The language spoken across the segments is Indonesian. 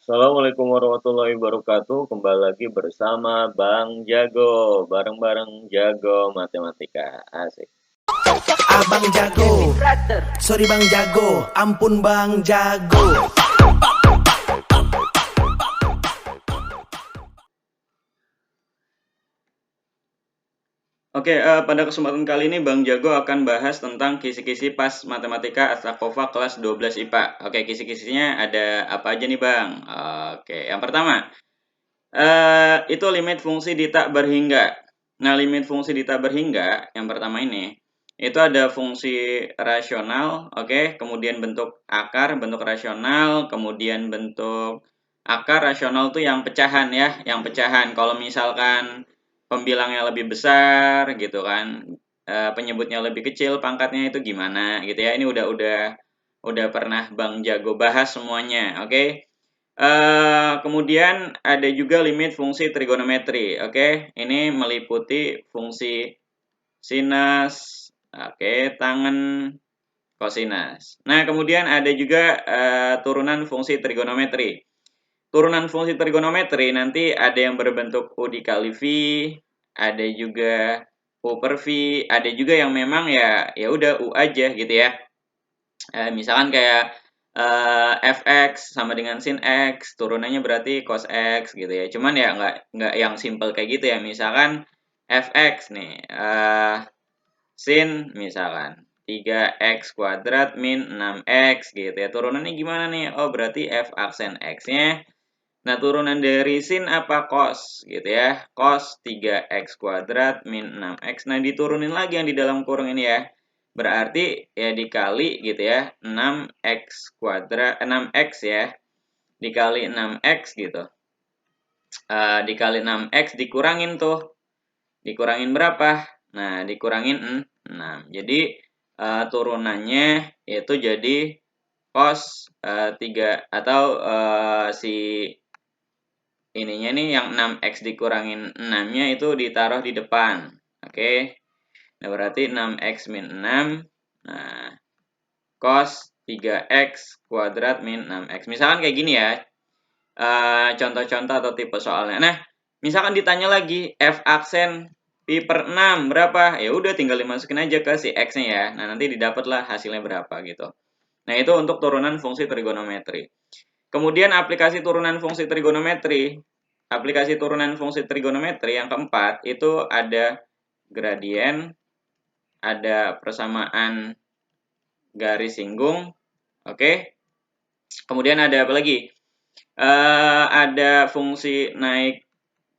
Assalamualaikum warahmatullahi wabarakatuh. Kembali lagi bersama Bang Jago, bareng-bareng Jago Matematika. Asik. Abang Jago, sorry Bang Jago, ampun Bang Jago. Oke, pada kesempatan kali ini Bang Jago akan bahas tentang kisi-kisi pas Matematika Astakova kelas 12 IPA. Oke, kisi-kisinya ada apa aja nih Bang? Oke, yang pertama, itu limit fungsi di tak berhingga. Nah, limit fungsi di tak berhingga, yang pertama ini, itu ada fungsi rasional, oke, kemudian bentuk akar, bentuk rasional, kemudian bentuk akar rasional tuh yang pecahan ya, yang pecahan. Kalau misalkan pembilangnya lebih besar gitu kan, penyebutnya lebih kecil, pangkatnya itu gimana gitu ya. Ini udah pernah Bang Jago bahas semuanya, oke. Kemudian ada juga limit fungsi trigonometri, oke. Ini meliputi fungsi sinus, oke, tangen, kosinus. Nah, kemudian ada juga turunan fungsi trigonometri. Turunan fungsi trigonometri nanti ada yang berbentuk U dikali V, ada juga U per V, ada juga yang memang ya udah U aja gitu ya. Misalkan kayak fx sama dengan sin x, turunannya berarti cos x gitu ya. Cuman ya nggak yang simple kayak gitu ya. Misalkan fx nih, sin misalkan 3x kuadrat min 6x gitu ya. Turunannya gimana nih? Oh, berarti f aksen x-nya. Nah, turunan dari sin apa? Cos gitu ya. Cos 3x kuadrat min 6x. Nah, diturunin lagi yang di dalam kurung ini ya. Berarti ya dikali gitu ya. 6x kuadrat, 6x ya. Dikali 6x gitu. Dikali 6x dikurangin tuh. Dikurangin berapa? Nah, dikurangin 6. Jadi, turunannya itu jadi cos 3 atau si ininya nih yang 6x dikurangin 6-nya itu ditaruh di depan. Oke. Nah, berarti 6x min 6. Nah, cos 3x kuadrat min 6x. Misalkan kayak gini ya. Contoh-contoh atau tipe soalnya. Nah, misalkan ditanya lagi f aksen pi per 6 berapa? Ya udah tinggal dimasukin aja ke si x-nya ya. Nah, nanti didapatlah hasilnya berapa gitu. Nah, itu untuk turunan fungsi trigonometri. Kemudian aplikasi turunan fungsi trigonometri. Aplikasi turunan fungsi trigonometri yang keempat itu ada gradien, ada persamaan garis singgung, oke. Kemudian ada apa lagi? Ada fungsi naik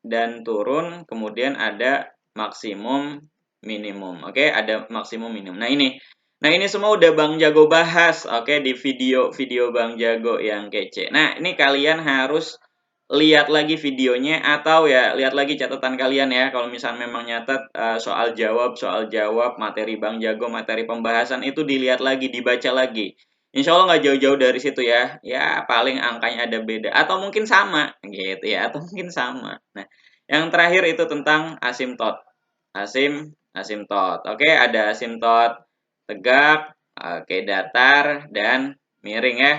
dan turun, kemudian ada maksimum minimum, oke. Ada maksimum minimum. Nah ini semua udah Bang Jago bahas, oke, di video Bang Jago yang kece. Nah ini kalian harus lihat lagi videonya atau ya lihat lagi catatan kalian ya. Kalau misalnya memang nyatet soal jawab materi Bang Jago, materi pembahasan itu dilihat lagi, dibaca lagi. Insya Allah nggak jauh-jauh dari situ ya. Ya paling angkanya ada beda atau mungkin sama gitu ya, atau mungkin sama. Nah, yang terakhir itu tentang asimtot. Asimtot. Oke, ada asimtot tegak, oke, datar dan miring ya.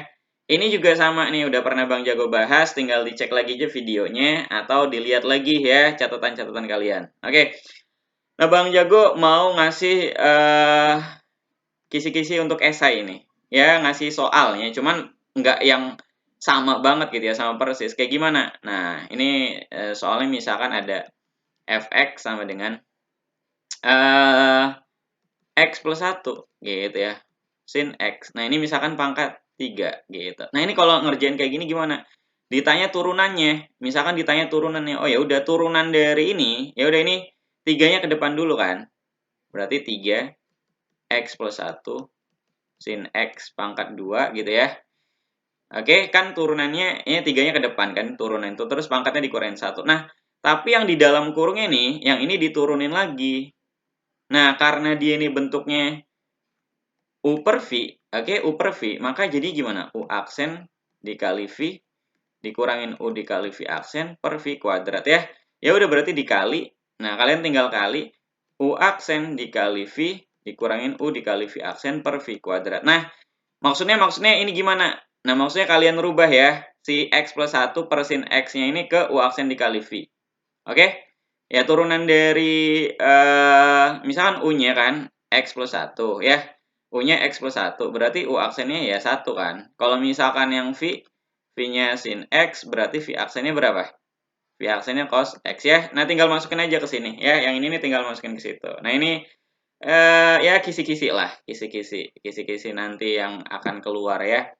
Ini juga sama nih, udah pernah Bang Jago bahas, tinggal dicek lagi aja videonya atau dilihat lagi ya catatan-catatan kalian. Oke. Nah, Bang Jago mau ngasih kisi-kisi untuk esai ini. Ya, ngasih soalnya, cuman nggak yang sama banget gitu ya, sama persis. Kayak gimana? Nah, ini soalnya misalkan ada fx sama dengan x plus 1 gitu ya. Sin x. Nah, ini misalkan pangkat 3 gitu. Nah, ini kalau ngerjain kayak gini gimana? Ditanya turunannya. Misalkan ditanya turunannya. Oh ya udah turunan dari ini, ya udah ini 3-nya ke depan dulu kan. Berarti 3 x plus 1 sin x pangkat 2 gitu ya. Oke, kan turunannya ini 3-nya ke depan kan, turunan itu terus pangkatnya dikurangin 1. Nah, tapi yang di dalam kurungnya nih, yang ini diturunin lagi. Nah, karena dia ini bentuknya U per V, oke, U per V, maka jadi gimana? U aksen dikali V dikurangin U dikali V aksen per V kuadrat ya. Ya udah berarti dikali. Nah, kalian tinggal kali U aksen dikali V dikurangin U dikali V aksen per V kuadrat. Nah, maksudnya ini gimana? Nah, maksudnya kalian rubah ya. si X plus 1 per sin X-nya ini ke U aksen dikali V. Oke? Ya, turunan dari, misalkan U-nya kan X plus 1 ya. U-nya X plus 1, berarti U aksennya ya 1 kan. Kalau misalkan yang V-nya sin X, berarti V aksennya berapa? V aksennya cos X ya. Nah, tinggal masukin aja ke sini ya. Yang ini nih tinggal masukin ke situ. Nah, ini ya kisi-kisi lah, kisi-kisi nanti yang akan keluar ya.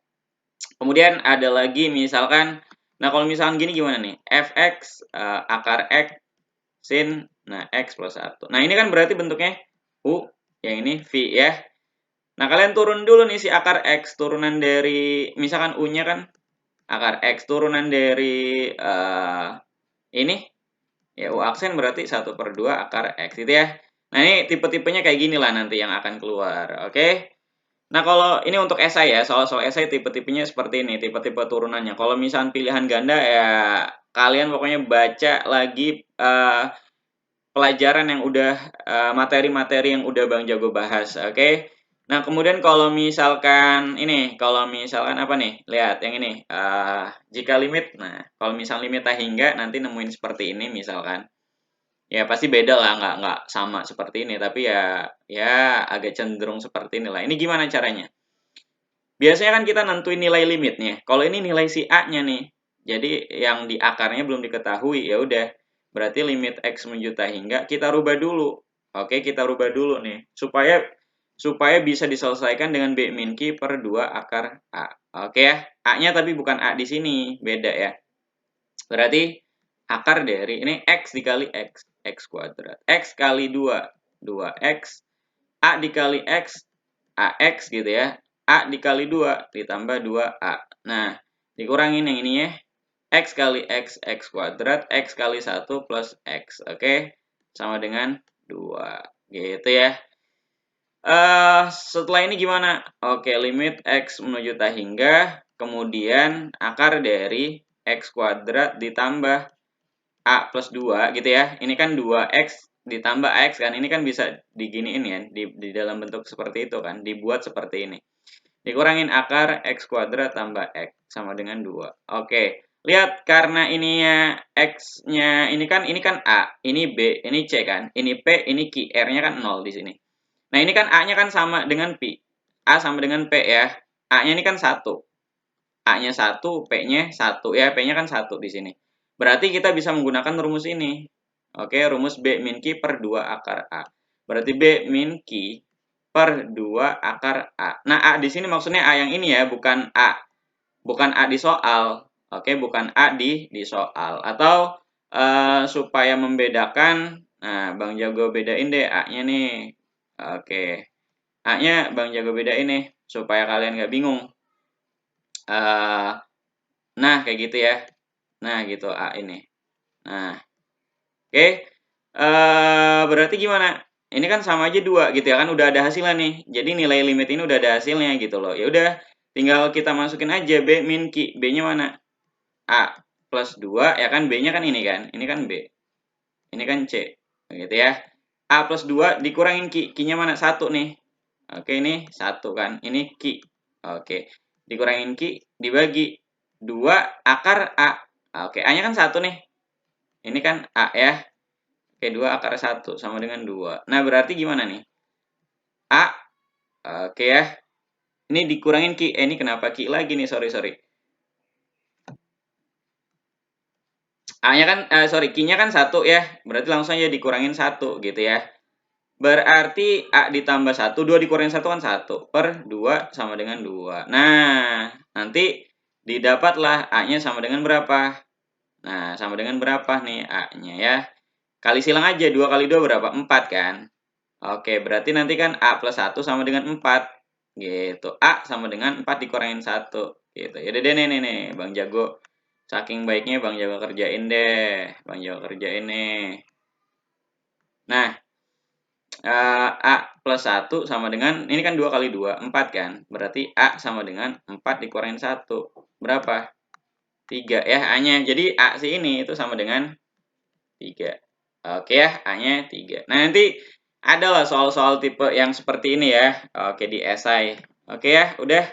Kemudian ada lagi misalkan, nah kalau misalkan gini gimana nih? Fx akar X sin, nah X plus 1. Nah, ini kan berarti bentuknya U, yang ini V ya. Nah, kalian turun dulu nih si akar X, turunan dari, misalkan U-nya kan akar X, turunan dari ini, ya U aksen berarti 1/2 akar X gitu ya. Nah, ini tipe-tipenya kayak gini lah nanti yang akan keluar, oke? Nah, kalau ini untuk esai ya, soal-soal esai tipe-tipenya seperti ini, tipe-tipe turunannya. Kalau misalnya pilihan ganda ya kalian pokoknya baca lagi pelajaran yang udah materi-materi yang udah Bang Jago bahas, oke? Nah, kemudian kalau misalkan ini, kalau misalkan apa nih? Lihat yang ini, jika limit. Nah, kalau misal limitnya hingga nanti nemuin seperti ini misalkan. Ya pasti beda lah, nggak sama seperti ini, tapi ya agak cenderung seperti inilah. Ini gimana caranya? Biasanya kan kita nentuin nilai limitnya. Kalau ini nilai si A-nya nih. Jadi yang di akarnya belum diketahui, ya udah. Berarti limit X menjuta hingga kita rubah dulu. Oke, kita rubah dulu nih. Supaya bisa diselesaikan dengan B min Q per 2 akar A. Oke ya. A-nya tapi bukan A di sini, beda ya. Berarti akar dari ini X dikali X kuadrat. X kali 2, 2X. A dikali X, AX gitu ya. A dikali 2 ditambah 2A. Nah, dikurangin yang ini ya. X kali X, X kuadrat. X kali 1 plus X. Oke, sama dengan 2. Gitu ya. Setelah ini gimana? Oke, limit X menuju tak hingga. Kemudian akar dari X kuadrat ditambah A plus 2 gitu ya. Ini kan 2X ditambah X kan. Ini kan bisa diginiin ya. Di dalam bentuk seperti itu kan. Dibuat seperti ini. Dikurangin akar X kuadrat tambah X sama dengan 2. Oke. Lihat karena ininya X-nya ini kan A, ini B, ini C kan. Ini P, ini Q. R-nya kan 0 di sini. Nah, ini kan A-nya kan sama dengan P. A sama dengan P ya. A-nya ini kan 1. A-nya 1, P-nya 1 ya. P-nya kan 1 di sini. Berarti kita bisa menggunakan rumus ini. Oke, rumus B min Q per 2 akar A. Berarti B min Q per 2 akar A. Nah, A di sini maksudnya A yang ini ya, bukan A. Bukan A di soal. Oke, bukan A di soal. Atau supaya membedakan, nah Bang Jago bedain deh A-nya nih. Oke. A-nya Bang Jago bedain nih supaya kalian nggak bingung. Nah, kayak gitu ya. Nah, gitu A ini. Nah, oke. Berarti gimana? Ini kan sama aja 2 gitu ya kan, udah ada hasilnya nih. Jadi nilai limit ini udah ada hasilnya gitu loh. Ya udah, tinggal kita masukin aja B min Q. B-nya mana? A plus 2 ya kan, B-nya kan ini kan. Ini kan B. Ini kan C. Gitu ya. A plus 2 dikurangin Q. Q-nya mana? 1 nih. Oke, ini 1 kan. Ini Q. Oke. Dikurangin Q dibagi 2 akar A. Oke, A-nya kan 1 nih. Ini kan A ya. Oke, 2 akar 1 sama dengan 2. Nah, berarti gimana nih? A. Oke ya. Ini dikurangin Q. Ini kenapa Q lagi nih? Sorry. A-nya kan, Q-nya kan 1 ya. Berarti langsung aja dikurangin 1 gitu ya. Berarti A ditambah 1, 2 dikurangin 1 kan 1. Per 2 sama dengan 2. Nah, nanti didapatlah A-nya sama dengan berapa? Nah, sama dengan berapa nih A-nya ya? Kali silang aja, 2 kali 2 berapa? 4 kan? Oke, berarti nanti kan A plus 1 sama dengan 4. Gitu. A sama dengan 4 dikurangin 1. Gitu. Ya deh nih, Bang Jago. Saking baiknya Bang Jago kerjain deh. Bang Jago kerjain nih. Nah, A plus 1 sama dengan, ini kan 2 kali 2, 4 kan? Berarti A sama dengan 4 dikurangin 1. Berapa? 3 ya A-nya. Jadi A si ini itu sama dengan 3. Oke ya, A-nya 3. Nah, nanti adalah soal-soal tipe yang seperti ini ya. Oke, di esai. Oke ya, udah.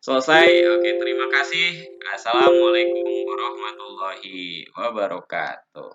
Selesai. Oke, terima kasih. Assalamualaikum warahmatullahi wabarakatuh.